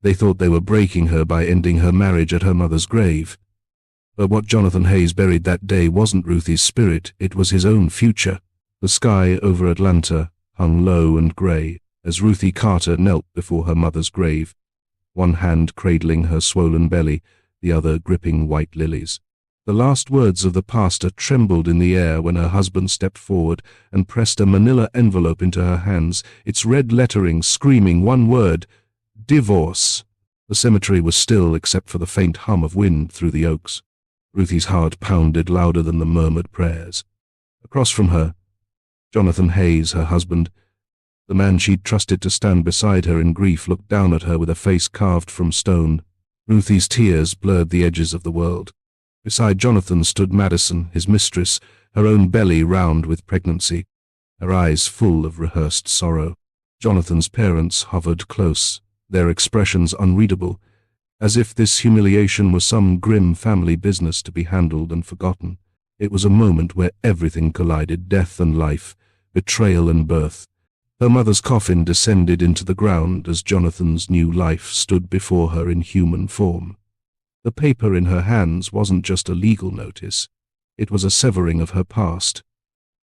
They thought they were breaking her by ending her marriage at her mother's grave. But what Jonathan Hayes buried that day wasn't Ruthie's spirit, it was his own future. The sky over Atlanta hung low and grey as Ruthie Carter knelt before her mother's grave, one hand cradling her swollen belly, the other gripping white lilies. The last words of the pastor trembled in the air when her husband stepped forward and pressed a manila envelope into her hands, its red lettering screaming one word: divorce. The cemetery was still except for the faint hum of wind through the oaks. Ruthie's heart pounded louder than the murmured prayers. Across from her, Jonathan Hayes, her husband, the man she'd trusted to stand beside her in grief, looked down at her with a face carved from stone. Ruthie's tears blurred the edges of the world. Beside Jonathan stood Madison, his mistress, her own belly round with pregnancy, her eyes full of rehearsed sorrow. Jonathan's parents hovered close, their expressions unreadable, as if this humiliation was some grim family business to be handled and forgotten. It was a moment where everything collided, death and life, betrayal and birth. Her mother's coffin descended into the ground as Jonathan's new life stood before her in human form. The paper in her hands wasn't just a legal notice, it was a severing of her past,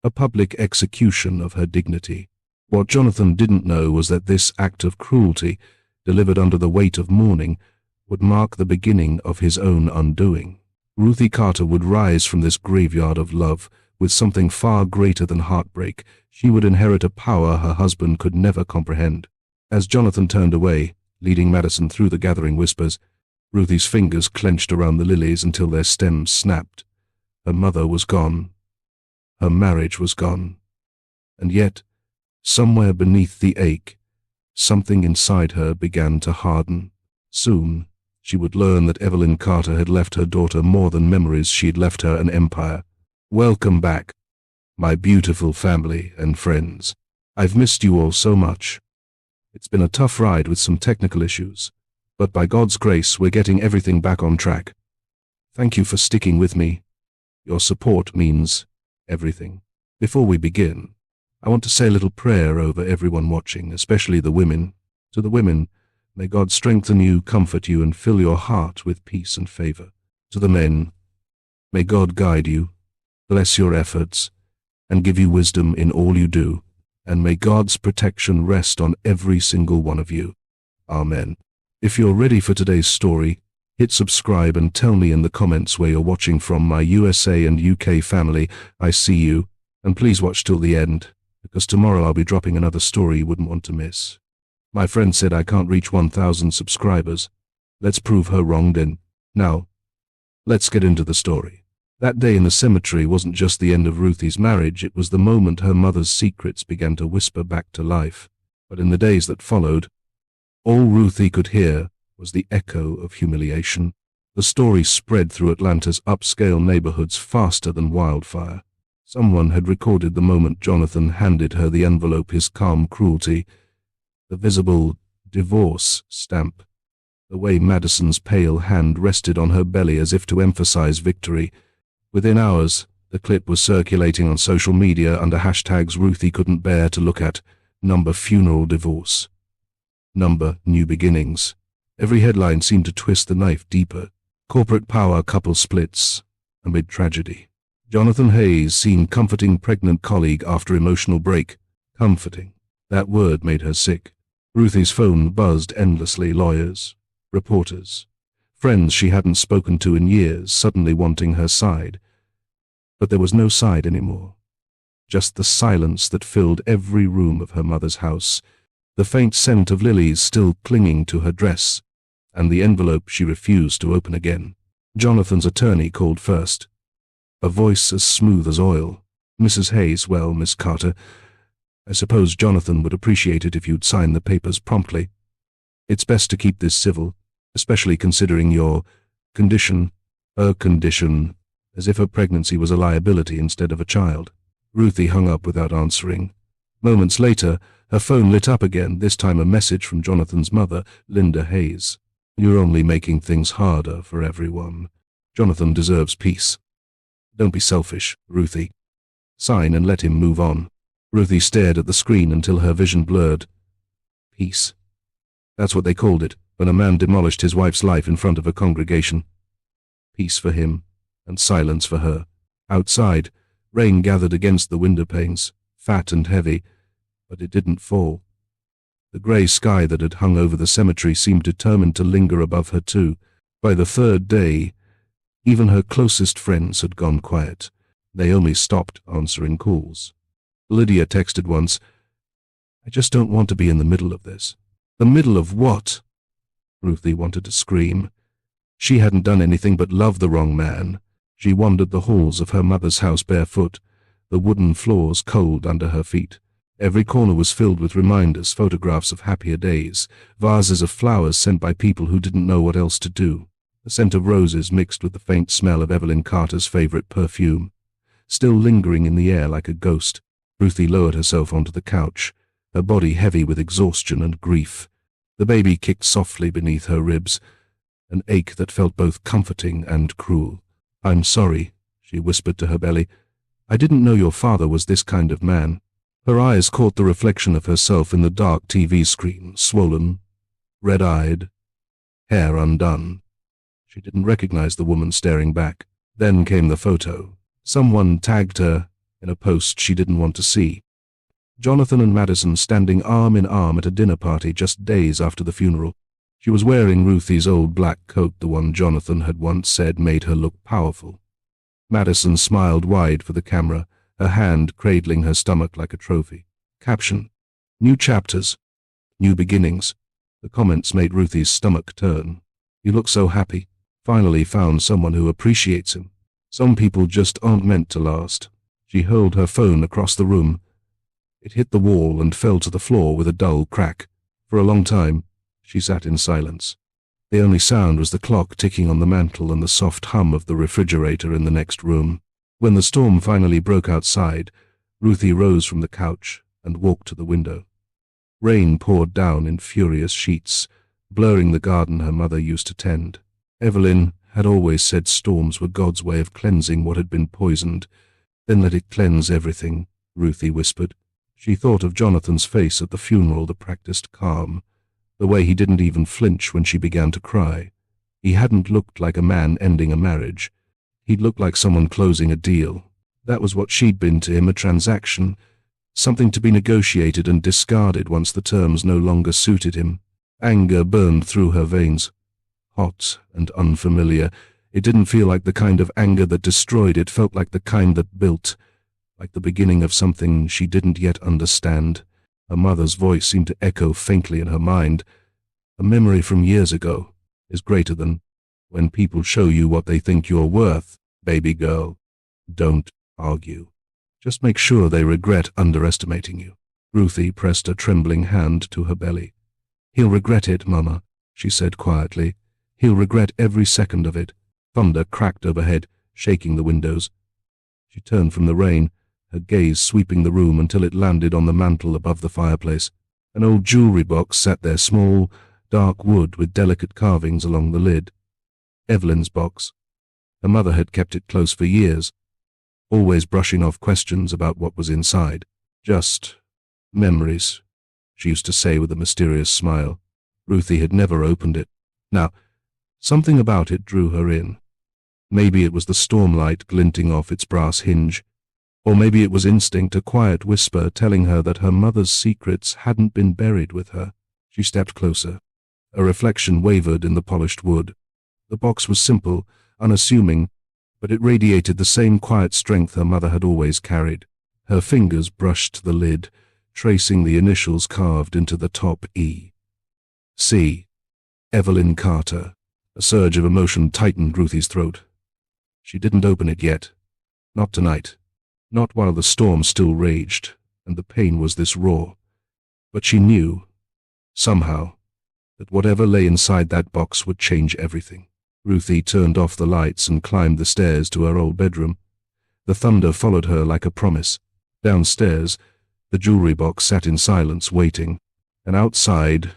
a public execution of her dignity. What Jonathan didn't know was that this act of cruelty, delivered under the weight of mourning, would mark the beginning of his own undoing. Ruthie Carter would rise from this graveyard of love with something far greater than heartbreak. She would inherit a power her husband could never comprehend. As Jonathan turned away, leading Madison through the gathering whispers, Ruthie's fingers clenched around the lilies until their stems snapped. Her mother was gone. Her marriage was gone. And yet, somewhere beneath the ache, something inside her began to harden. Soon, she would learn that Evelyn Carter had left her daughter more than memories. She'd left her an empire. Welcome back, my beautiful family and friends. I've missed you all so much. It's been a tough ride with some technical issues, but by God's grace, we're getting everything back on track. Thank you for sticking with me. Your support means everything. Before we begin, I want to say a little prayer over everyone watching, especially the women. To the women, may God strengthen you, comfort you, and fill your heart with peace and favor. To the men, may God guide you, bless your efforts, and give you wisdom in all you do, and may God's protection rest on every single one of you. Amen. If you're ready for today's story, hit subscribe and tell me in the comments where you're watching from. My USA and UK family, I see you, and please watch till the end, because tomorrow I'll be dropping another story you wouldn't want to miss. My friend said I can't reach 1,000 subscribers. Let's prove her wrong then. Now, let's get into the story. That day in the cemetery wasn't just the end of Ruthie's marriage, it was the moment her mother's secrets began to whisper back to life. But in the days that followed, all Ruthie could hear was the echo of humiliation. The story spread through Atlanta's upscale neighborhoods faster than wildfire. Someone had recorded the moment Jonathan handed her the envelope, his calm cruelty, the visible divorce stamp, the way Madison's pale hand rested on her belly as if to emphasize victory. Within hours, the clip was circulating on social media under hashtags Ruthie couldn't bear to look at, number funeral divorce, number new beginnings. Every headline seemed to twist the knife deeper. Corporate power, couple splits amid tragedy. Jonathan Hayes seen comforting pregnant colleague after emotional break. Comforting. That word made her sick. Ruthie's phone buzzed endlessly. Lawyers, reporters, friends she hadn't spoken to in years suddenly wanting her side. But there was no side anymore. Just the silence that filled every room of her mother's house, the faint scent of lilies still clinging to her dress, and the envelope she refused to open again. Jonathan's attorney called first. A voice as smooth as oil. Mrs. Hayes, well, Miss Carter, I suppose Jonathan would appreciate it if you'd sign the papers promptly. It's best to keep this civil, especially considering your condition, her condition, as if her pregnancy was a liability instead of a child. Ruthie hung up without answering. Moments later, her phone lit up again, this time a message from Jonathan's mother, Linda Hayes. You're only making things harder for everyone. Jonathan deserves peace. Don't be selfish, Ruthie. Sign and let him move on. Ruthie stared at the screen until her vision blurred. Peace. That's what they called it. when a man demolished his wife's life in front of a congregation. Peace for him, and silence for her. Outside, rain gathered against the window panes, fat and heavy, but it didn't fall. The grey sky that had hung over the cemetery seemed determined to linger above her too. By the third day, even her closest friends had gone quiet. They only stopped answering calls. Lydia texted once, "I just don't want to be in the middle of this." The middle of what? Ruthie wanted to scream. She hadn't done anything but love the wrong man. She wandered the halls of her mother's house barefoot, the wooden floors cold under her feet. Every corner was filled with reminders, photographs of happier days, vases of flowers sent by people who didn't know what else to do. The scent of roses mixed with the faint smell of Evelyn Carter's favorite perfume, still lingering in the air like a ghost. Ruthie lowered herself onto the couch, her body heavy with exhaustion and grief. The baby kicked softly beneath her ribs, an ache that felt both comforting and cruel. "I'm sorry," she whispered to her belly. "I didn't know your father was this kind of man." Her eyes caught the reflection of herself in the dark TV screen, swollen, red-eyed, hair undone. She didn't recognize the woman staring back. Then came the photo. Someone tagged her in a post she didn't want to see. Jonathan and Madison standing arm in arm at a dinner party just days after the funeral. She was wearing Ruthie's old black coat, the one Jonathan had once said made her look powerful. Madison smiled wide for the camera, her hand cradling her stomach like a trophy. Caption: "New chapters, new beginnings." The comments made Ruthie's stomach turn. "You look so happy. Finally found someone who appreciates him. Some people just aren't meant to last." She hurled her phone across the room. It hit the wall and fell to the floor with a dull crack. For a long time, she sat in silence. The only sound was the clock ticking on the mantel and the soft hum of the refrigerator in the next room. When the storm finally broke outside, Ruthie rose from the couch and walked to the window. Rain poured down in furious sheets, blurring the garden her mother used to tend. Evelyn had always said storms were God's way of cleansing what had been poisoned. "Then let it cleanse everything," Ruthie whispered. She thought of Jonathan's face at the funeral, the practiced calm, the way he didn't even flinch when she began to cry. He hadn't looked like a man ending a marriage. He'd looked like someone closing a deal. That was what she'd been to him, a transaction, something to be negotiated and discarded once the terms no longer suited him. Anger burned through her veins. Hot and unfamiliar. It didn't feel like the kind of anger that destroyed, it felt like the kind that built, like the beginning of something she didn't yet understand. Her mother's voice seemed to echo faintly in her mind. A memory from years ago is greater than when people show you what they think you're worth, baby girl. Don't argue. Just make sure they regret underestimating you. Ruthie pressed a trembling hand to her belly. "He'll regret it, Mama," she said quietly. "He'll regret every second of it." Thunder cracked overhead, shaking the windows. She turned from the rain, her gaze sweeping the room until it landed on the mantel above the fireplace. An old jewelry box sat there, small, dark wood with delicate carvings along the lid. Evelyn's box. Her mother had kept it close for years, always brushing off questions about what was inside. "Just memories," she used to say with a mysterious smile. Ruthie had never opened it. Now, something about it drew her in. Maybe it was the stormlight glinting off its brass hinge, or maybe it was instinct, a quiet whisper telling her that her mother's secrets hadn't been buried with her. She stepped closer. A reflection wavered in the polished wood. The box was simple, unassuming, but it radiated the same quiet strength her mother had always carried. Her fingers brushed the lid, tracing the initials carved into the top E. C. Evelyn Carter. A surge of emotion tightened Ruthie's throat. She didn't open it yet. Not tonight. Not while the storm still raged, and the pain was this raw. But she knew, somehow, that whatever lay inside that box would change everything. Ruthie turned off the lights and climbed the stairs to her old bedroom. The thunder followed her like a promise. Downstairs, the jewelry box sat in silence, waiting. And outside,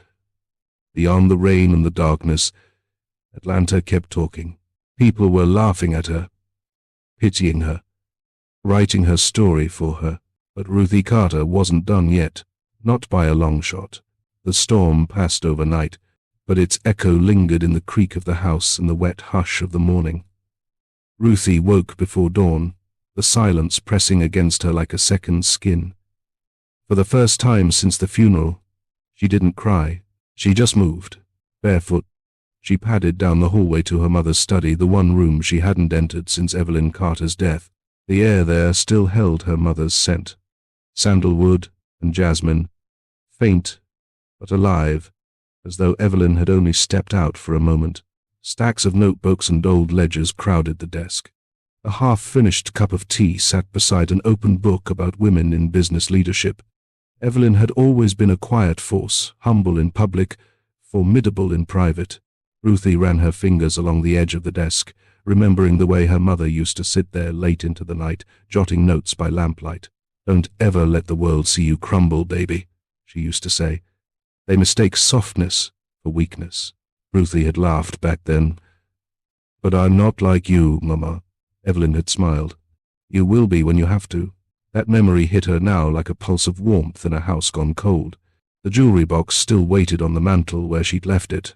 beyond the rain and the darkness, Atlanta kept talking. People were laughing at her, pitying her, writing her story for her. But Ruthie Carter wasn't done yet, not by a long shot. The storm passed overnight, but its echo lingered in the creak of the house and the wet hush of the morning. Ruthie woke before dawn, the silence pressing against her like a second skin. For the first time since the funeral, she didn't cry. She just moved. Barefoot, she padded down the hallway to her mother's study, the one room she hadn't entered since Evelyn Carter's death. The air there still held her mother's scent. Sandalwood and jasmine, faint but alive, as though Evelyn had only stepped out for a moment. Stacks of notebooks and old ledgers crowded the desk. A half-finished cup of tea sat beside an open book about women in business leadership. Evelyn had always been a quiet force, humble in public, formidable in private. Ruthie ran her fingers along the edge of the desk, remembering the way her mother used to sit there late into the night, jotting notes by lamplight. "Don't ever let the world see you crumble, baby," she used to say. "They mistake softness for weakness." Ruthie had laughed back then. "But I'm not like you, Mama," Evelyn had smiled. "You will be when you have to." That memory hit her now like a pulse of warmth in a house gone cold. The jewelry box still waited on the mantel where she'd left it.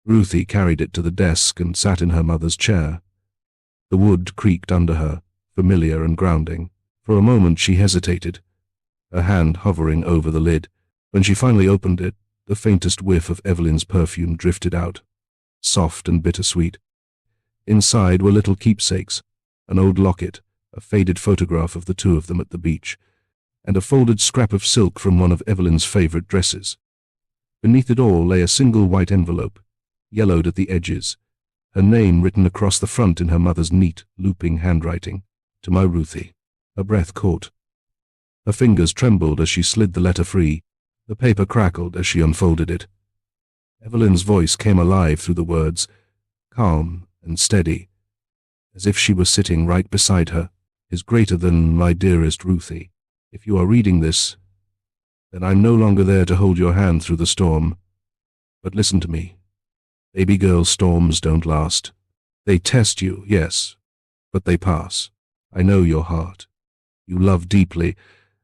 Ruthie carried it to the desk and sat in her mother's chair. The wood creaked under her, familiar and grounding. For a moment she hesitated, her hand hovering over the lid. When she finally opened it, the faintest whiff of Evelyn's perfume drifted out, soft and bittersweet. Inside were little keepsakes, an old locket, a faded photograph of the two of them at the beach, and a folded scrap of silk from one of Evelyn's favorite dresses. Beneath it all lay a single white envelope, yellowed at the edges, her name written across the front in her mother's neat, looping handwriting. "To my Ruthie." Her breath caught. Her fingers trembled as she slid the letter free. The paper crackled as she unfolded it. Evelyn's voice came alive through the words, calm and steady, as if she were sitting right beside her. "Is greater than my dearest Ruthie. If you are reading this, then I'm no longer there to hold your hand through the storm. But listen to me. Baby girl, storms don't last. They test you, yes, but they pass. I know your heart. You love deeply,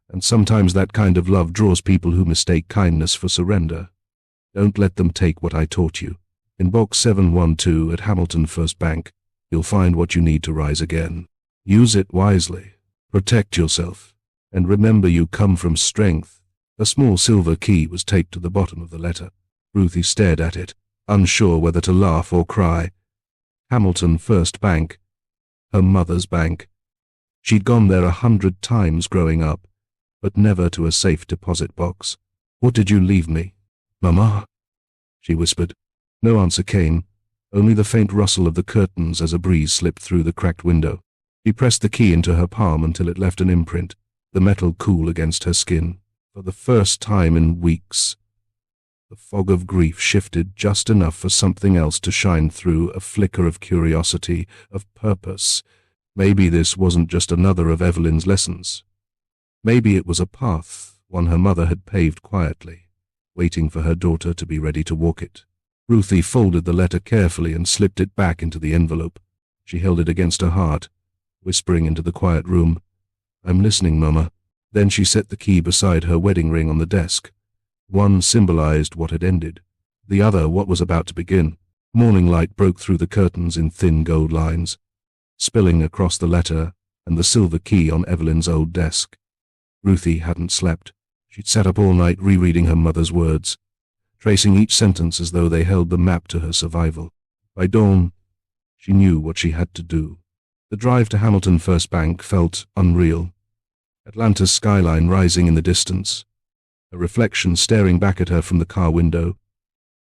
and sometimes that kind of love draws people who mistake kindness for surrender. Don't let them take what I taught you. In box 712 at Hamilton First Bank, you'll find what you need to rise again. Use it wisely. Protect yourself. And remember you come from strength." A small silver key was taped to the bottom of the letter. Ruthie stared at it, unsure whether to laugh or cry. Hamilton First Bank. Her mother's bank. She'd gone there 100 times growing up, but never to a safe deposit box. "What did you leave me?" "Mama," she whispered. No answer came, only the faint rustle of the curtains as a breeze slipped through the cracked window. She pressed the key into her palm until it left an imprint, the metal cool against her skin. For the first time in weeks, the fog of grief shifted just enough for something else to shine through, a flicker of curiosity, of purpose. Maybe this wasn't just another of Evelyn's lessons. Maybe it was a path, one her mother had paved quietly, waiting for her daughter to be ready to walk it. Ruthie folded the letter carefully and slipped it back into the envelope. She held it against her heart, whispering into the quiet room, "I'm listening, Mama." Then she set the key beside her wedding ring on the desk. One symbolized what had ended, the other what was about to begin. Morning light broke through the curtains in thin gold lines, spilling across the letter and the silver key on Evelyn's old desk. Ruthie hadn't slept. She'd sat up all night rereading her mother's words, tracing each sentence as though they held the map to her survival. By dawn, she knew what she had to do. The drive to Hamilton First Bank felt unreal. Atlanta's skyline rising in the distance, a reflection staring back at her from the car window.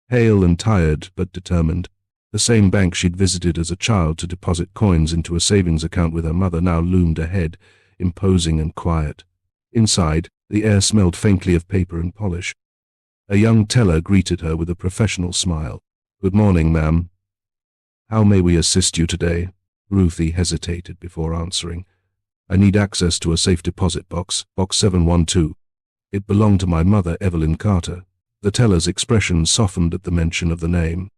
Pale and tired, but determined. The same bank she'd visited as a child to deposit coins into a savings account with her mother now loomed ahead, imposing and quiet. Inside, the air smelled faintly of paper and polish. A young teller greeted her with a professional smile. "Good morning, ma'am. How may we assist you today?" Ruthie hesitated before answering. "I need access to a safe deposit box, box 712. It belonged to my mother, Evelyn Carter." The teller's expression softened at the mention of the name.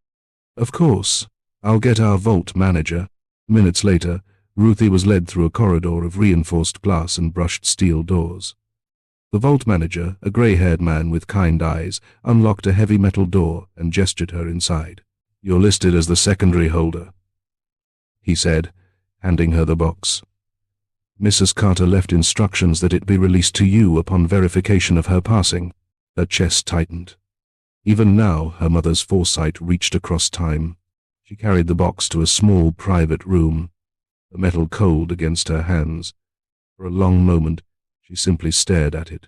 "Of course. I'll get our vault manager." Minutes later, Ruthie was led through a corridor of reinforced glass and brushed steel doors. The vault manager, a grey-haired man with kind eyes, unlocked a heavy metal door and gestured her inside. "You're listed as the secondary holder," he said, handing her the box. "Mrs. Carter left instructions that it be released to you upon verification of her passing." Her chest tightened. Even now, her mother's foresight reached across time. She carried the box to a small private room, the metal cold against her hands. For a long moment, she simply stared at it.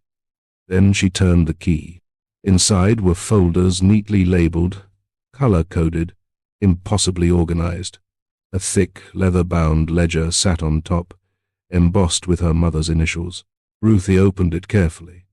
Then she turned the key. Inside were folders neatly labeled, color-coded, impossibly organized. A thick, leather-bound ledger sat on top, embossed with her mother's initials. Ruthie opened it carefully,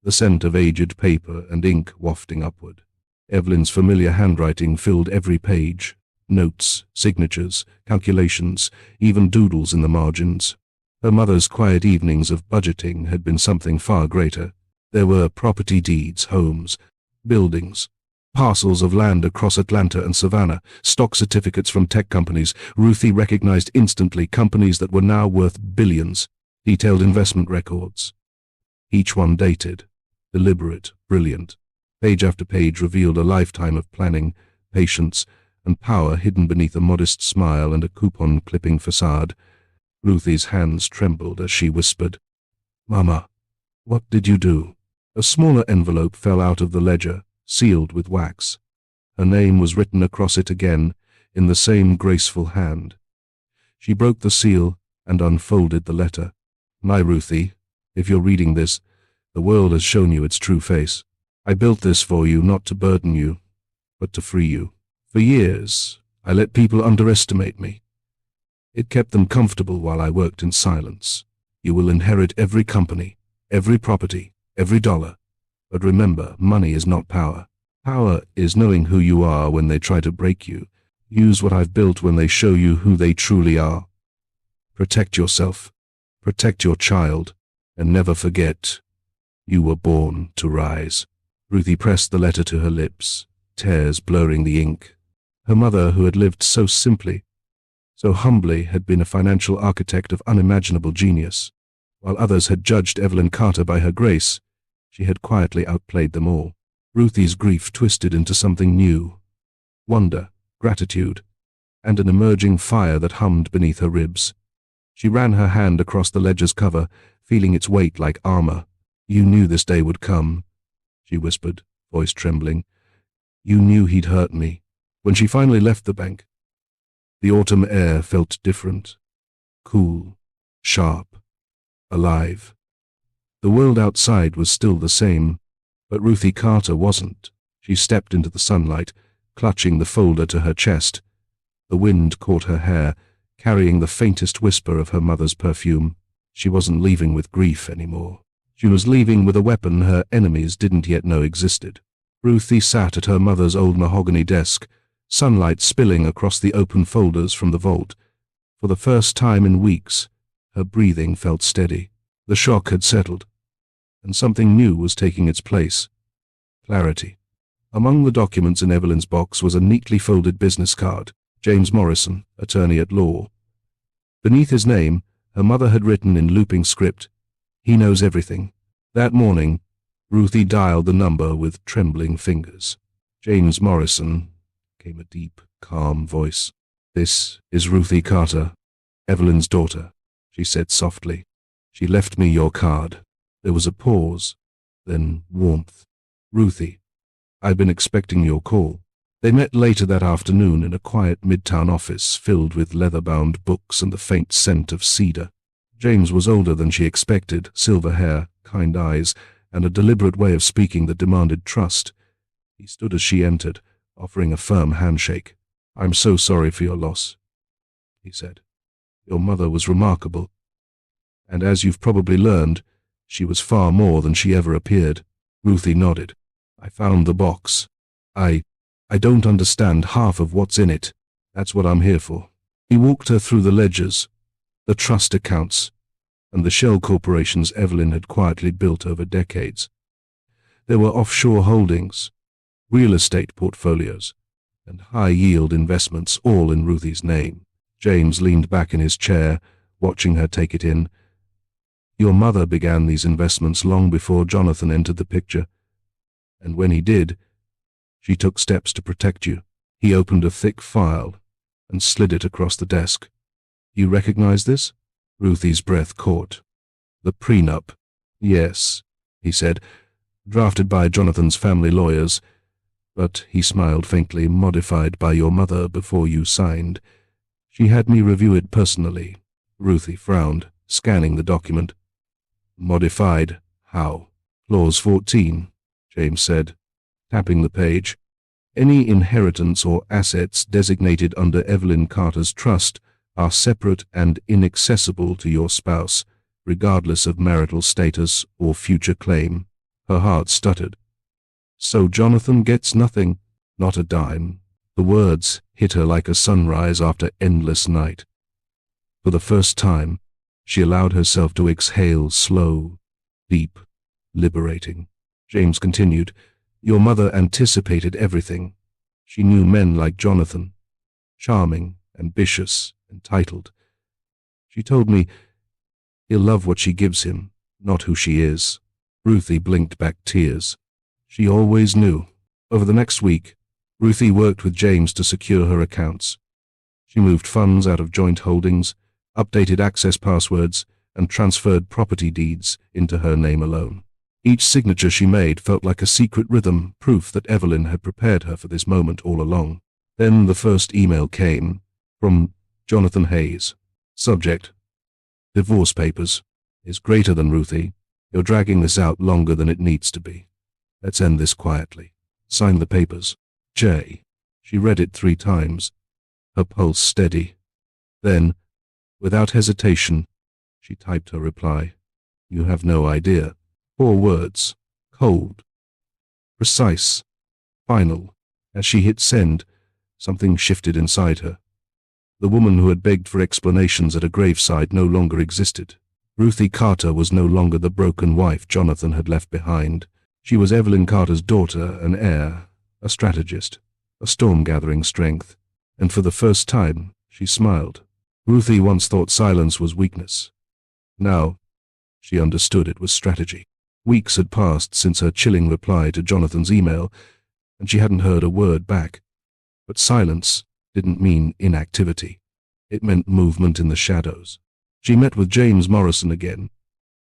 the scent of aged paper and ink wafting upward. Evelyn's familiar handwriting filled every page. Notes, signatures, calculations, even doodles in the margins. Her mother's quiet evenings of budgeting had been something far greater. There were property deeds, homes, buildings, parcels of land across Atlanta and Savannah, stock certificates from tech companies. Ruthie recognized instantly companies that were now worth billions, detailed investment records. Each one dated, deliberate, brilliant. Page after page revealed a lifetime of planning, patience, and power hidden beneath a modest smile and a coupon-clipping facade. Ruthie's hands trembled as she whispered, "Mama, what did you do?" A smaller envelope fell out of the ledger, sealed with wax. Her name was written across it again, in the same graceful hand. She broke the seal and unfolded the letter. "My Ruthie, if you're reading this, the world has shown you its true face. I built this for you not to burden you, but to free you. For years, I let people underestimate me. It kept them comfortable while I worked in silence. You will inherit every company, every property, every dollar. But remember, money is not power. Power is knowing who you are when they try to break you. Use what I've built when they show you who they truly are. Protect yourself, protect your child, and never forget, you were born to rise." Ruthie pressed the letter to her lips, tears blurring the ink. Her mother, who had lived so simply, so humbly, had been a financial architect of unimaginable genius. While others had judged Evelyn Carter by her grace, she had quietly outplayed them all. Ruthie's grief twisted into something new. Wonder, gratitude, and an emerging fire that hummed beneath her ribs. She ran her hand across the ledger's cover, feeling its weight like armor. "You knew this day would come," she whispered, voice trembling. "You knew he'd hurt me." When she finally left the bank, the autumn air felt different. Cool, sharp, alive. The world outside was still the same, but Ruthie Carter wasn't. She stepped into the sunlight, clutching the folder to her chest. The wind caught her hair, carrying the faintest whisper of her mother's perfume. She wasn't leaving with grief anymore. She was leaving with a weapon her enemies didn't yet know existed. Ruthie sat at her mother's old mahogany desk, sunlight spilling across the open folders from the vault. For the first time in weeks, her breathing felt steady. The shock had settled, and something new was taking its place. Clarity. Among the documents in Evelyn's box was a neatly folded business card. James Morrison, attorney at law. Beneath his name, her mother had written in looping script, "He knows everything." That morning, Ruthie dialed the number with trembling fingers. "James Morrison," came a deep, calm voice. "This is Ruthie Carter, Evelyn's daughter," she said softly. "She left me your card." There was a pause, then warmth. "Ruthie, I've been expecting your call." They met later that afternoon in a quiet midtown office filled with leather-bound books and the faint scent of cedar. James was older than she expected, silver hair, kind eyes, and a deliberate way of speaking that demanded trust. He stood as she entered, offering a firm handshake. "I'm so sorry for your loss," he said. "Your mother was remarkable, and as you've probably learned, she was far more than she ever appeared." Ruthie nodded. "I found the box. I don't understand half of what's in it. That's what I'm here for." He walked her through the ledgers, the trust accounts, and the shell corporations Evelyn had quietly built over decades. There were offshore holdings, real estate portfolios, and high-yield investments, all in Ruthie's name. James leaned back in his chair, watching her take it in. Your mother began these investments long before Jonathan entered the picture, and when he did, she took steps to protect you." He opened a thick file and slid it across the desk. "You recognize this?" Ruthie's breath caught. "The prenup." "Yes," he said, "drafted by Jonathan's family lawyers, but," he smiled faintly, "modified by your mother before you signed. She had me review it personally." Ruthie frowned, scanning the document. "Modified? How?" "Clause 14, James said, tapping the page. "Any inheritance or assets designated under Evelyn Carter's trust are separate and inaccessible to your spouse, regardless of marital status or future claim." Her heart stuttered. "So Jonathan gets nothing?" "Not a dime." The words hit her like a sunrise after endless night. For the first time, she allowed herself to exhale slow, deep, liberating. James continued, "Your mother anticipated everything. She knew men like Jonathan, charming, ambitious, entitled. She told me, he'll love what she gives him, not who she is." Ruthie blinked back tears. She always knew. Over the next week, Ruthie worked with James to secure her accounts. She moved funds out of joint holdings, updated access passwords, and transferred property deeds into her name alone. Each signature she made felt like a secret rhythm, proof that Evelyn had prepared her for this moment all along. Then the first email came, from Jonathan Hayes. Subject: "Divorce papers. Is greater than Ruthie. You're dragging this out longer than it needs to be. Let's end this quietly. Sign the papers. J." She read it 3 times, her pulse steady. Then, without hesitation, she typed her reply. "You have no idea." 4 words, cold, precise, final. As she hit send, something shifted inside her. The woman who had begged for explanations at a graveside no longer existed. Ruthie Carter was no longer the broken wife Jonathan had left behind. She was Evelyn Carter's daughter, an heir, a strategist, a storm-gathering strength, and for the first time she smiled. Ruthie once thought silence was weakness. Now, she understood it was strategy. Weeks had passed since her chilling reply to Jonathan's email, and she hadn't heard a word back. But silence didn't mean inactivity. It meant movement in the shadows. She met with James Morrison again,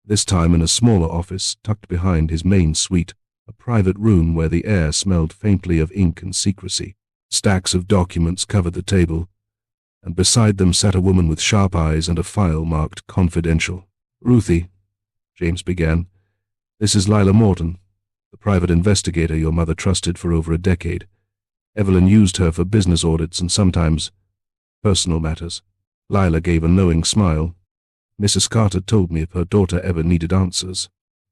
this time in a smaller office tucked behind his main suite, a private room where the air smelled faintly of ink and secrecy. Stacks of documents covered the table, and beside them sat a woman with sharp eyes and a file marked confidential. "Ruthie," James began, "this is Lila Morton, the private investigator your mother trusted for over a decade. Evelyn used her for business audits and sometimes personal matters." Lila gave a knowing smile. "Mrs. Carter told me if her daughter ever needed answers,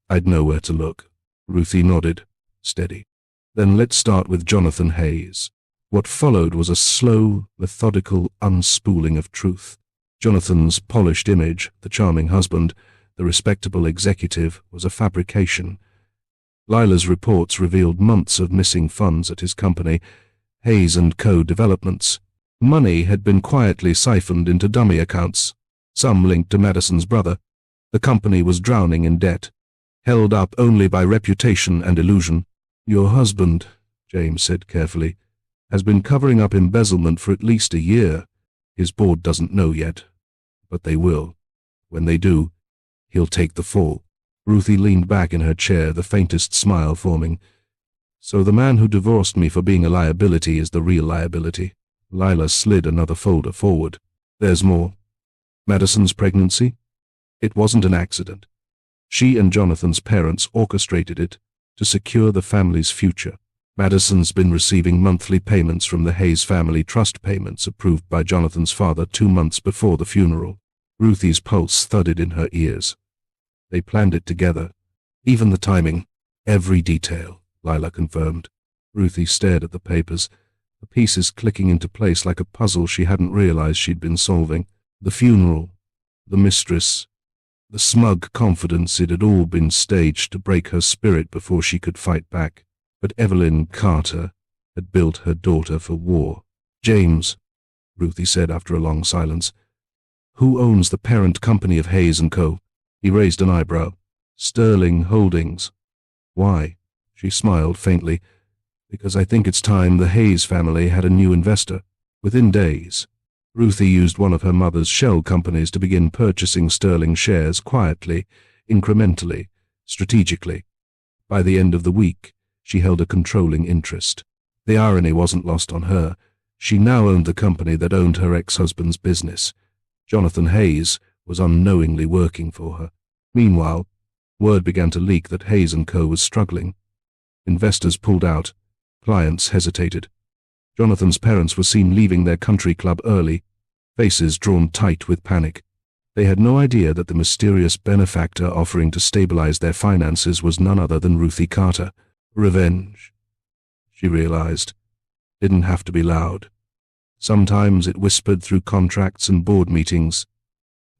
I'd know where to look." Ruthie nodded, steady. "Then let's start with Jonathan Hayes." What followed was a slow, methodical unspooling of truth. Jonathan's polished image, the charming husband, the respectable executive, was a fabrication. Lila's reports revealed months of missing funds at his company, Hayes & Co. Developments. Money had been quietly siphoned into dummy accounts, some linked to Madison's brother. The company was drowning in debt, held up only by reputation and illusion. "Your husband," James said carefully, "has been covering up embezzlement for at least a year. His board doesn't know yet, but they will. When they do, he'll take the fall." Ruthie leaned back in her chair, the faintest smile forming. "So the man who divorced me for being a liability is the real liability." Lila slid another folder forward. "There's more. Madison's pregnancy? It wasn't an accident. She and Jonathan's parents orchestrated it to secure the family's future. Madison's been receiving monthly payments from the Hayes family trust payments approved by Jonathan's father 2 months before the funeral." Ruthie's pulse thudded in her ears. "They planned it together. Even the timing. Every detail," Lila confirmed. Ruthie stared at the papers, the pieces clicking into place like a puzzle she hadn't realized she'd been solving. The funeral, the mistress, the smug confidence it had all been staged to break her spirit before she could fight back. But Evelyn Carter had built her daughter for war. "James," Ruthie said after a long silence, "who owns the parent company of Hayes & Co.? He raised an eyebrow. Sterling Holdings. Why? She smiled faintly. Because I think it's time the Hayes family had a new investor. Within days, Ruthie used one of her mother's shell companies to begin purchasing Sterling shares quietly, incrementally, strategically. By the end of the week, she held a controlling interest. The irony wasn't lost on her. She now owned the company that owned her ex-husband's business. Jonathan Hayes was unknowingly working for her. Meanwhile, word began to leak that Hayes & Co. was struggling. Investors pulled out. Clients hesitated. Jonathan's parents were seen leaving their country club early, faces drawn tight with panic. They had no idea that the mysterious benefactor offering to stabilize their finances was none other than Ruthie Carter. Revenge, she realized, didn't have to be loud. Sometimes it whispered through contracts and board meetings,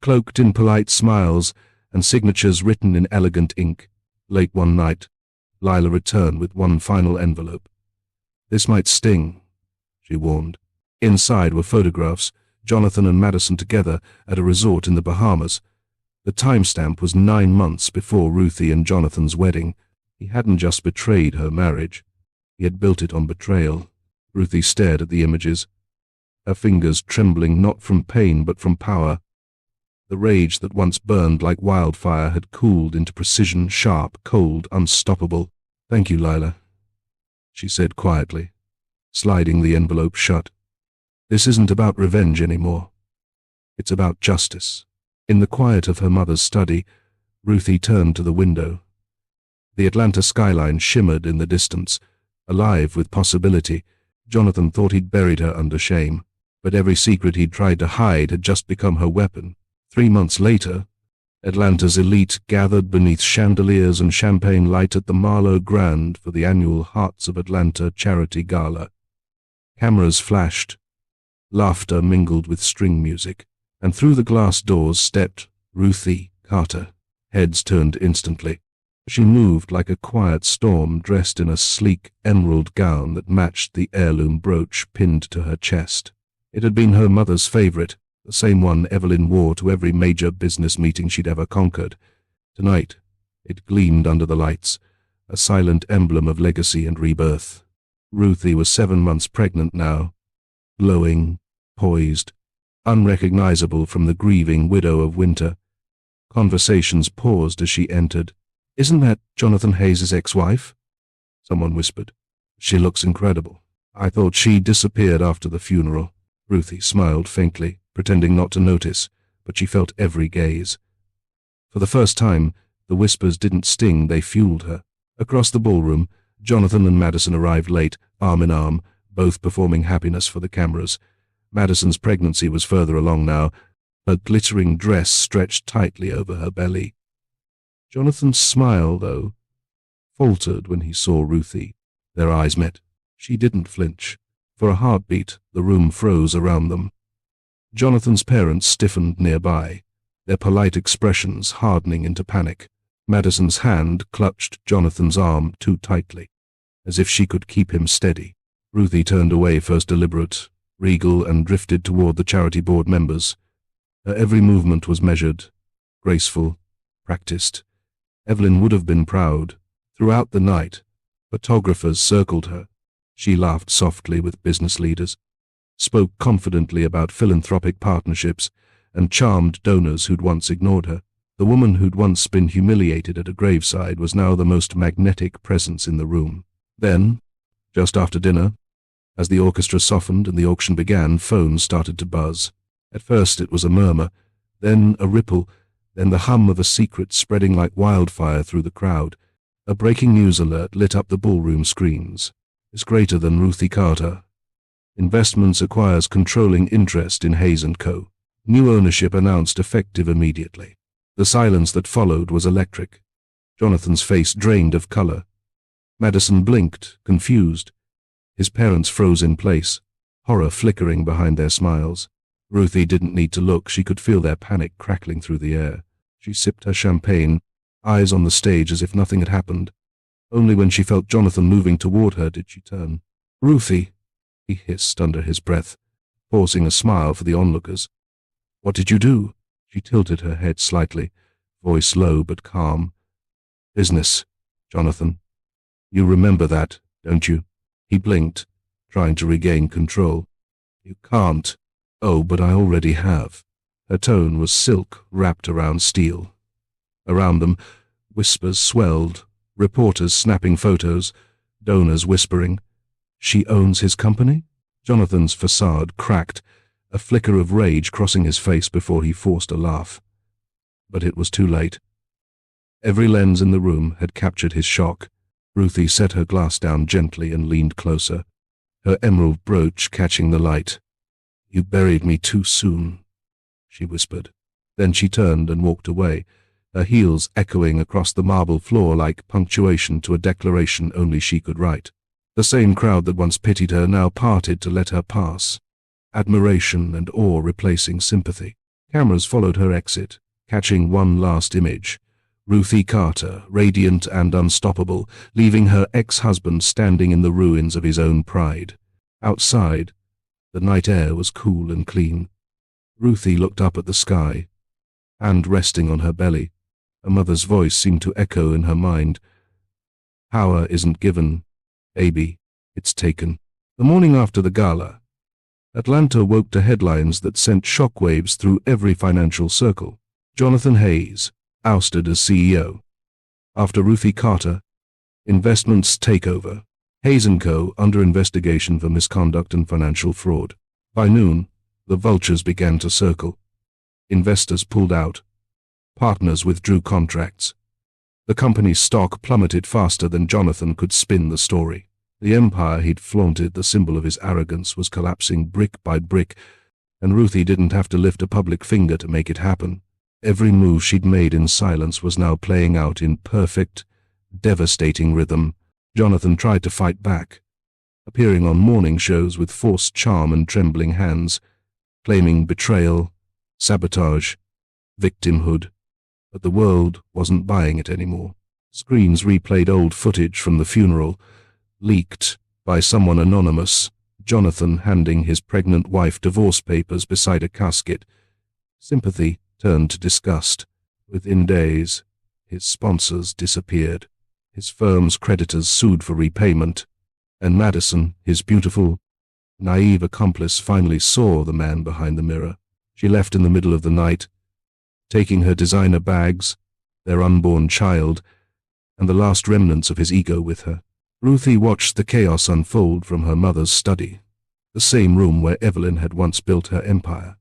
cloaked in polite smiles and signatures written in elegant ink. Late one night, Lila returned with one final envelope. This might sting, she warned. Inside were photographs, Jonathan and Madison together at a resort in the Bahamas. The timestamp was 9 months before Ruthie and Jonathan's wedding. He hadn't just betrayed her marriage. He had built it on betrayal. Ruthie stared at the images, her fingers trembling not from pain but from power. The rage that once burned like wildfire had cooled into precision, sharp, cold, unstoppable. "Thank you, Lila," she said quietly, sliding the envelope shut. "This isn't about revenge anymore. It's about justice." In the quiet of her mother's study, Ruthie turned to the window. The Atlanta skyline shimmered in the distance, alive with possibility. Jonathan thought he'd buried her under shame, but every secret he'd tried to hide had just become her weapon. 3 months later, Atlanta's elite gathered beneath chandeliers and champagne light at the Marlowe Grand for the annual Hearts of Atlanta charity gala. Cameras flashed, laughter mingled with string music, and through the glass doors stepped Ruthie Carter. Heads turned instantly. She moved like a quiet storm, dressed in a sleek emerald gown that matched the heirloom brooch pinned to her chest. It had been her mother's favorite, the same one Evelyn wore to every major business meeting she'd ever conquered. Tonight, it gleamed under the lights, a silent emblem of legacy and rebirth. Ruthie was 7 months pregnant now, glowing, poised, unrecognizable from the grieving widow of winter. Conversations paused as she entered. "Isn't that Jonathan Hayes' ex-wife?" someone whispered. "She looks incredible. I thought she disappeared after the funeral." Ruthie smiled faintly, pretending not to notice, but she felt every gaze. For the first time, the whispers didn't sting, they fueled her. Across the ballroom, Jonathan and Madison arrived late, arm in arm, both performing happiness for the cameras. Madison's pregnancy was further along now, her glittering dress stretched tightly over her belly. Jonathan's smile, though, faltered when he saw Ruthie. Their eyes met. She didn't flinch. For a heartbeat, the room froze around them. Jonathan's parents stiffened nearby, their polite expressions hardening into panic. Madison's hand clutched Jonathan's arm too tightly, as if she could keep him steady. Ruthie turned away, first deliberate, regal, and drifted toward the charity board members. Her every movement was measured, graceful, practiced. Evelyn would have been proud. Throughout the night, photographers circled her. She laughed softly with business leaders, spoke confidently about philanthropic partnerships, and charmed donors who'd once ignored her. The woman who'd once been humiliated at a graveside was now the most magnetic presence in the room. Then, just after dinner, as the orchestra softened and the auction began, phones started to buzz. At first it was a murmur, then a ripple, then the hum of a secret spreading like wildfire through the crowd. A breaking news alert lit up the ballroom screens. "Is greater than Ruthie Carter. Investments acquires controlling interest in Hayes & Co. New ownership announced effective immediately." The silence that followed was electric. Jonathan's face drained of color. Madison blinked, confused. His parents froze in place, horror flickering behind their smiles. Ruthie didn't need to look, she could feel their panic crackling through the air. She sipped her champagne, eyes on the stage as if nothing had happened. Only when she felt Jonathan moving toward her did she turn. "Ruthie," he hissed under his breath, forcing a smile for the onlookers. "What did you do?" She tilted her head slightly, voice low but calm. Business, Jonathan. You remember that, don't you? He blinked, trying to regain control. You can't. Oh, but I already have. Her tone was silk wrapped around steel. Around them, whispers swelled, reporters snapping photos, donors whispering. She owns his company? Jonathan's facade cracked, a flicker of rage crossing his face before he forced a laugh. But it was too late. Every lens in the room had captured his shock. Ruthie set her glass down gently and leaned closer, her emerald brooch catching the light. You buried me too soon, she whispered. Then she turned and walked away, her heels echoing across the marble floor like punctuation to a declaration only she could write. The same crowd that once pitied her now parted to let her pass, admiration and awe replacing sympathy. Cameras followed her exit, catching one last image. Ruthie Carter, radiant and unstoppable, leaving her ex-husband standing in the ruins of his own pride. Outside, the night air was cool and clean. Ruthie looked up at the sky, hand resting on her belly. Her mother's voice seemed to echo in her mind. Power isn't given, baby, it's taken. The morning after the gala, Atlanta woke to headlines that sent shockwaves through every financial circle. Jonathan Hayes, ousted as CEO. After Ruthie Carter, investments takeover. Hayes & Co. under investigation for misconduct and financial fraud. By noon, the vultures began to circle. Investors pulled out. Partners withdrew contracts. The company's stock plummeted faster than Jonathan could spin the story. The empire he'd flaunted, the symbol of his arrogance, was collapsing brick by brick, and Ruthie didn't have to lift a public finger to make it happen. Every move she'd made in silence was now playing out in perfect, devastating rhythm. Jonathan tried to fight back, appearing on morning shows with forced charm and trembling hands, claiming betrayal, sabotage, victimhood. But the world wasn't buying it anymore. Screens replayed old footage from the funeral, leaked by someone anonymous, Jonathan handing his pregnant wife divorce papers beside a casket. Sympathy turned to disgust. Within days, his sponsors disappeared. His firm's creditors sued for repayment, and Madison, his beautiful, naive accomplice, finally saw the man behind the mirror. She left in the middle of the night, taking her designer bags, their unborn child, and the last remnants of his ego with her. Ruthie watched the chaos unfold from her mother's study, the same room where Evelyn had once built her empire.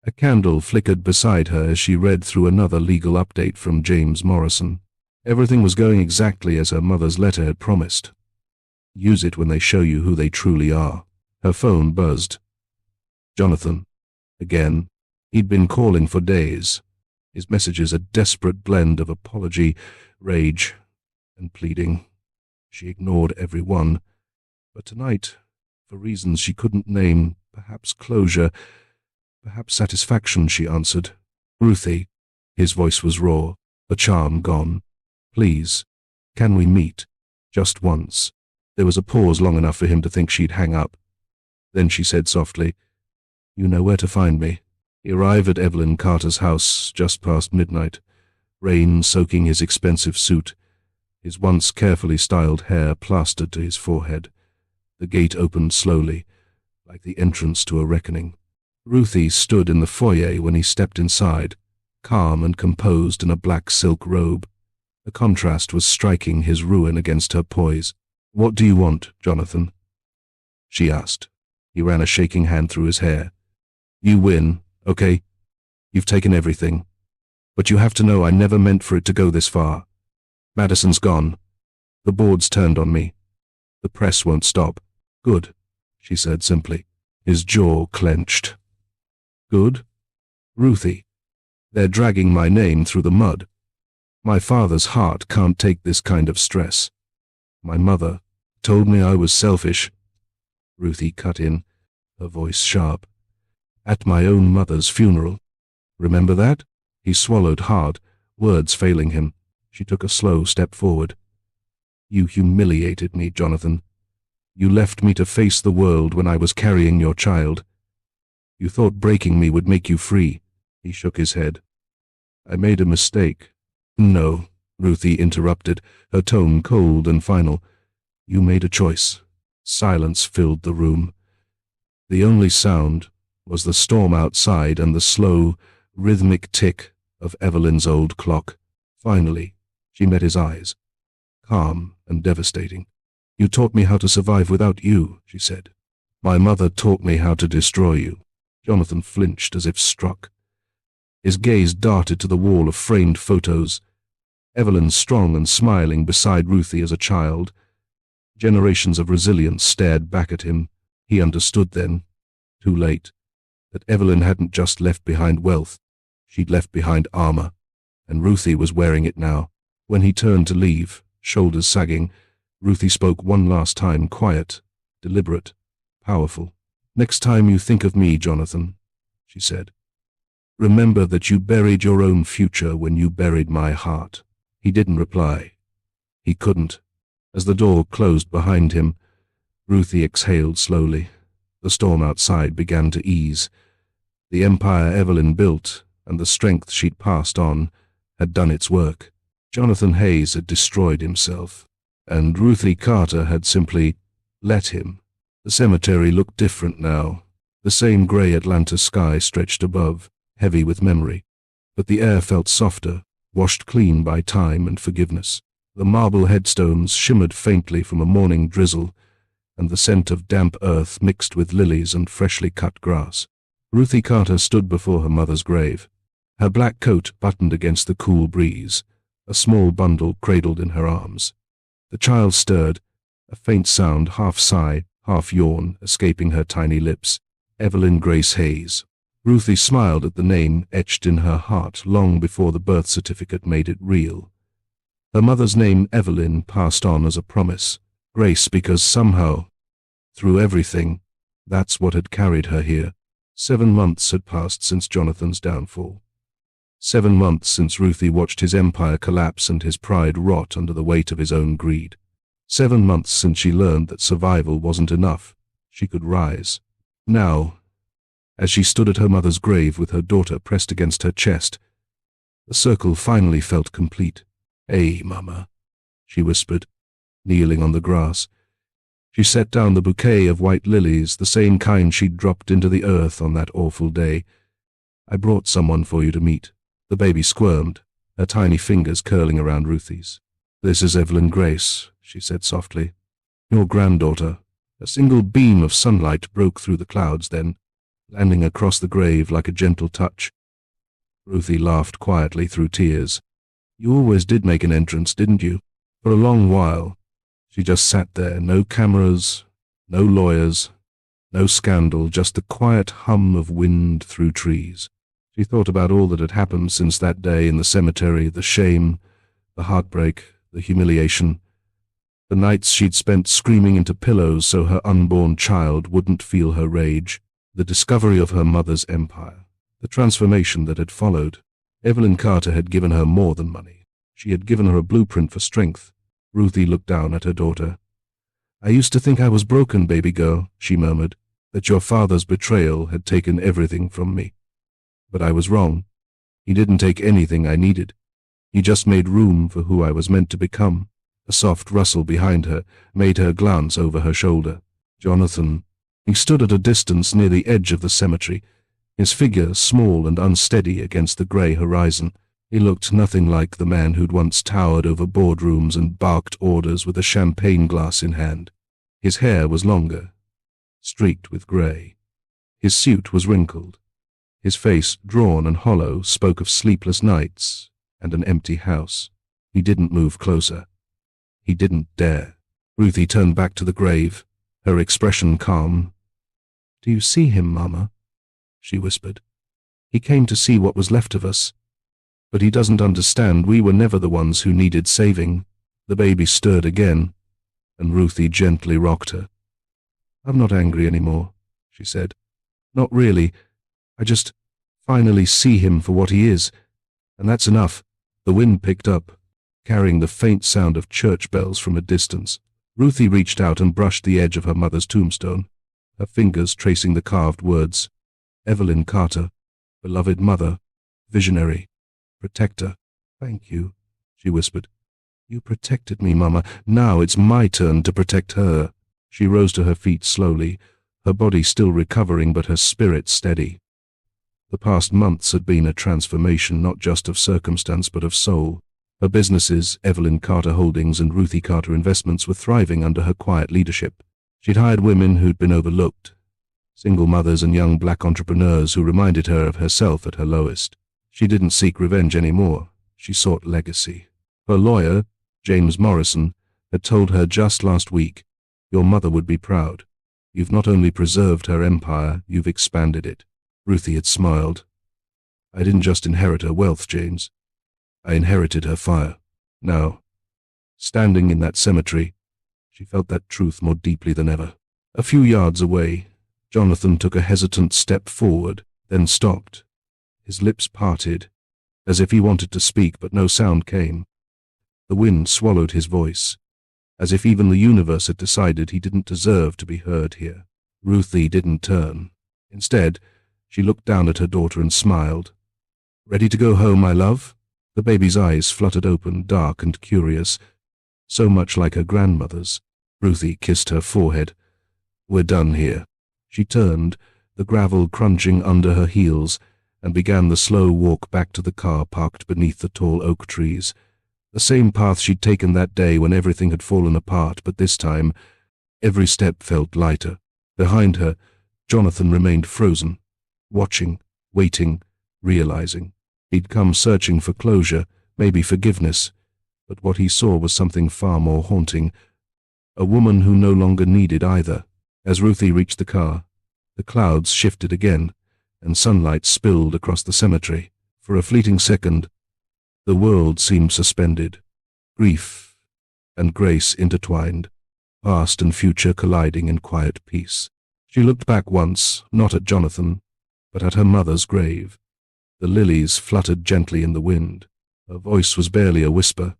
A candle flickered beside her as she read through another legal update from James Morrison. Everything was going exactly as her mother's letter had promised. Use it when they show you who they truly are. Her phone buzzed. Jonathan. Again. He'd been calling for days, his messages a desperate blend of apology, rage, and pleading. She ignored every one, but tonight, for reasons she couldn't name, perhaps closure, perhaps satisfaction, she answered. Ruthie. His voice was raw, the charm gone. Please, can we meet? Just once. There was a pause long enough for him to think she'd hang up. Then she said softly, You know where to find me. He arrived at Evelyn Carter's house just past midnight, rain soaking his expensive suit, his once carefully styled hair plastered to his forehead. The gate opened slowly, like the entrance to a reckoning. Ruthie stood in the foyer when he stepped inside, calm and composed in a black silk robe. The contrast was striking his ruin against her poise. What do you want, Jonathan? She asked. He ran a shaking hand through his hair. You win, okay? You've taken everything. But you have to know I never meant for it to go this far. Madison's gone. The board's turned on me. The press won't stop. Good, she said simply. His jaw clenched. Good? Ruthie, they're dragging my name through the mud. My father's heart can't take this kind of stress. My mother told me I was selfish. Ruthie cut in, her voice sharp. At my own mother's funeral. Remember that? He swallowed hard, words failing him. She took a slow step forward. You humiliated me, Jonathan. You left me to face the world when I was carrying your child. You thought breaking me would make you free. He shook his head. I made a mistake. No, Ruthie interrupted, her tone cold and final. You made a choice. Silence filled the room. The only sound was the storm outside and the slow, rhythmic tick of Evelyn's old clock. Finally, she met his eyes, calm and devastating. You taught me how to survive without you, she said. My mother taught me how to destroy you. Jonathan flinched as if struck. His gaze darted to the wall of framed photos. Evelyn strong and smiling beside Ruthie as a child. Generations of resilience stared back at him. He understood then, too late, that Evelyn hadn't just left behind wealth. She'd left behind armor, and Ruthie was wearing it now. When he turned to leave, shoulders sagging, Ruthie spoke one last time, quiet, deliberate, powerful. Next time you think of me, Jonathan, she said, remember that you buried your own future when you buried my heart. He didn't reply. He couldn't. As the door closed behind him, Ruthie exhaled slowly. The storm outside began to ease. The empire Evelyn built, and the strength she'd passed on, had done its work. Jonathan Hayes had destroyed himself, and Ruthie Carter had simply let him. The cemetery looked different now. The same grey Atlanta sky stretched above, heavy with memory, but the air felt softer, washed clean by time and forgiveness. The marble headstones shimmered faintly from a morning drizzle, and the scent of damp earth mixed with lilies and freshly cut grass. Ruthie Carter stood before her mother's grave, her black coat buttoned against the cool breeze, a small bundle cradled in her arms. The child stirred, a faint sound, half sigh, half yawn, escaping her tiny lips. Evelyn Grace Hayes. Ruthie smiled at the name etched in her heart long before the birth certificate made it real. Her mother's name, Evelyn, passed on as a promise. Grace, because somehow, through everything, that's what had carried her here. 7 months had passed since Jonathan's downfall. 7 months since Ruthie watched his empire collapse and his pride rot under the weight of his own greed. 7 months since she learned that survival wasn't enough. She could rise. Now, as she stood at her mother's grave with her daughter pressed against her chest, the circle finally felt complete. "Hey, Mama," she whispered, kneeling on the grass. She set down the bouquet of white lilies, the same kind she'd dropped into the earth on that awful day. "I brought someone for you to meet." The baby squirmed, her tiny fingers curling around Ruthie's. "This is Evelyn Grace," she said softly. "Your granddaughter." A single beam of sunlight broke through the clouds then, landing across the grave like a gentle touch. Ruthie laughed quietly through tears. "You always did make an entrance, didn't you?" For a long while, she just sat there, no cameras, no lawyers, no scandal, just the quiet hum of wind through trees. She thought about all that had happened since that day in the cemetery, the shame, the heartbreak, the humiliation, the nights she'd spent screaming into pillows so her unborn child wouldn't feel her rage, the discovery of her mother's empire, the transformation that had followed. Evelyn Carter had given her more than money. She had given her a blueprint for strength. Ruthie looked down at her daughter. "I used to think I was broken, baby girl," she murmured, "that your father's betrayal had taken everything from me. But I was wrong. He didn't take anything I needed. He just made room for who I was meant to become." A soft rustle behind her made her glance over her shoulder. Jonathan. He stood at a distance near the edge of the cemetery, his figure small and unsteady against the grey horizon. He looked nothing like the man who'd once towered over boardrooms and barked orders with a champagne glass in hand. His hair was longer, streaked with grey. His suit was wrinkled. His face, drawn and hollow, spoke of sleepless nights and an empty house. He didn't move closer. He didn't dare. Ruthie turned back to the grave, her expression calm. "Do you see him, Mama?" she whispered. "He came to see what was left of us. But he doesn't understand we were never the ones who needed saving." The baby stirred again, and Ruthie gently rocked her. "I'm not angry anymore," she said. "Not really. I just finally see him for what he is, and that's enough." The wind picked up, carrying the faint sound of church bells from a distance. Ruthie reached out and brushed the edge of her mother's tombstone, her fingers tracing the carved words. Evelyn Carter, beloved mother, visionary, protect her. Thank you, she whispered. You protected me, Mama. Now it's my turn to protect her. She rose to her feet slowly, her body still recovering but her spirit steady. The past months had been a transformation not just of circumstance but of soul. Her businesses, Evelyn Carter Holdings and Ruthie Carter Investments, were thriving under her quiet leadership. She'd hired women who'd been overlooked, single mothers and young black entrepreneurs who reminded her of herself at her lowest. She didn't seek revenge anymore. She sought legacy. Her lawyer, James Morrison, had told her just last week, "Your mother would be proud. You've not only preserved her empire, you've expanded it." Ruthie had smiled. "I didn't just inherit her wealth, James. I inherited her fire." Now, standing in that cemetery, she felt that truth more deeply than ever. A few yards away, Jonathan took a hesitant step forward, then stopped. His lips parted, as if he wanted to speak, but no sound came. The wind swallowed his voice, as if even the universe had decided he didn't deserve to be heard here. Ruthie didn't turn. Instead, she looked down at her daughter and smiled. "Ready to go home, my love?" The baby's eyes fluttered open, dark and curious, so much like her grandmother's. Ruthie kissed her forehead. "We're done here." She turned, the gravel crunching under her heels, and began the slow walk back to the car parked beneath the tall oak trees. The same path she'd taken that day when everything had fallen apart, but this time, every step felt lighter. Behind her, Jonathan remained frozen, watching, waiting, realizing. He'd come searching for closure, maybe forgiveness, but what he saw was something far more haunting. A woman who no longer needed either. As Ruthie reached the car, the clouds shifted again, and sunlight spilled across the cemetery. For a fleeting second, the world seemed suspended. Grief and grace intertwined, past and future colliding in quiet peace. She looked back once, not at Jonathan, but at her mother's grave. The lilies fluttered gently in the wind. Her voice was barely a whisper,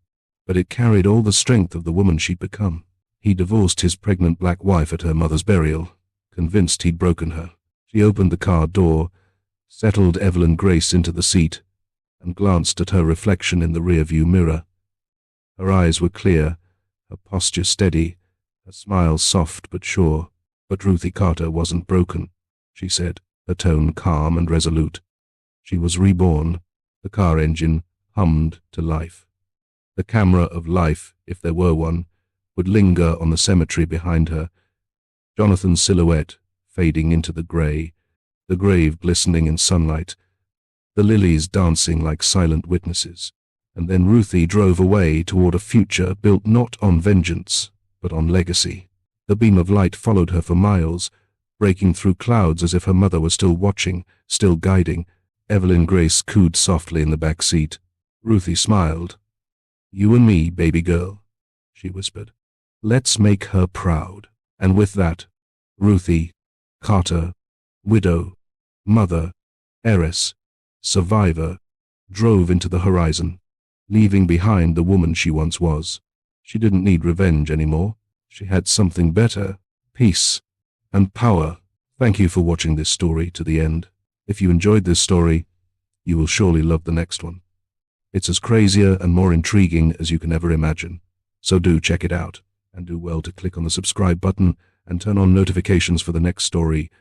but it carried all the strength of the woman she'd become. He divorced his pregnant black wife at her mother's burial, convinced he'd broken her. She opened the car door, settled Evelyn Grace into the seat, and glanced at her reflection in the rearview mirror. Her eyes were clear, her posture steady, her smile soft but sure. "But Ruthie Carter wasn't broken," she said, her tone calm and resolute. She was reborn. The car engine hummed to life. The camera of life, if there were one, would linger on the cemetery behind her, Jonathan's silhouette fading into the grey, the grave glistening in sunlight, the lilies dancing like silent witnesses. And then Ruthie drove away toward a future built not on vengeance, but on legacy. The beam of light followed her for miles, breaking through clouds as if her mother was still watching, still guiding. Evelyn Grace cooed softly in the back seat. Ruthie smiled. "You and me, baby girl," she whispered. "Let's make her proud." And with that, Ruthie Carter, widow, mother, heiress, survivor, drove into the horizon, leaving behind the woman she once was. She didn't need revenge anymore. She had something better, peace and power. Thank you for watching this story to the end. If you enjoyed this story, you will surely love the next one. It's as crazier and more intriguing as you can ever imagine. So do check it out, and do well to click on the subscribe button and turn on notifications for the next story